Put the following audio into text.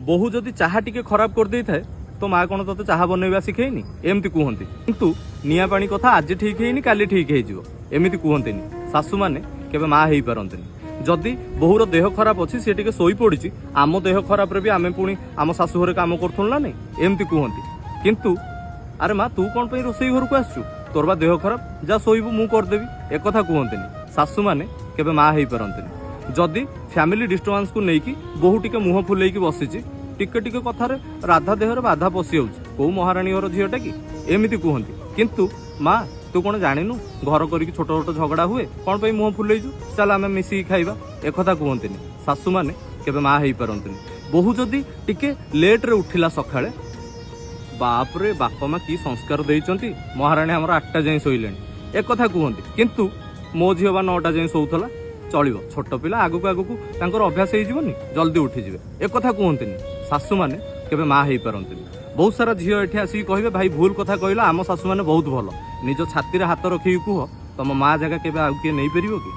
बोहू जदि चाहा टिके खराब कर दे थाए तो माँ कौन तोते चाहा बनैबा शिखेनी एमती कहते किंतु निया पानी कथा आज ठीक है काली ठीक होमती कहते शाशु मैंने केबे माँ हो पारंतनी जदि बोहूर देह खराब अच्छी सी टे शोई पड़ी आम देह खराब भी आम पुणी आम शाशु घर कम करूँ ना नहीं एमती कहती किंतु अरे माँ तू कौन रोसई घर को आसु तोर बा देह खराब जा शोबू मु करदेवी एक कथा कहते शाशु मैंने केबे माँ हो पारंतनी जदि फैमिली डिस्टर्बांस को लेकिन बोहू टिके मुह फुलेकी बसीची टिके टिके कथार राधा देहर बाधा पशि जाऊँ कौ महाराणी घर झीटा कि एमती कहती किंतु माँ तू कौन जानू घर करके छोट छोट झगड़ा हुए कौन पे मुह फुलेचु चल आम मिसिकी खाइबा एक कथा कहते शाशु मैंने केबे माँ हो पारंतनी बोहू जदि टिके लेट रे उठिला सकाळे बाप रे बापा माँ की संस्कार देइचंती महाराणी हमर 8टा जाए शोइलेनी एक कथा कहती किंतु मो झील बा 9टा जाए शोउथला चलो छोट पिला आगक आगक अभ्यास होनी जल्दी उठीजे एक कथा कहते शाशु मैंने केबे माँ हो पारंतनी बहुत सारा झील एठी आसिक कहे भाई भूल कथा कहला आम शाशु मैंने बहुत भल निज छाती हाथ रखिक कह तुम माँ जगह केबे आउ किए नहीं पार कि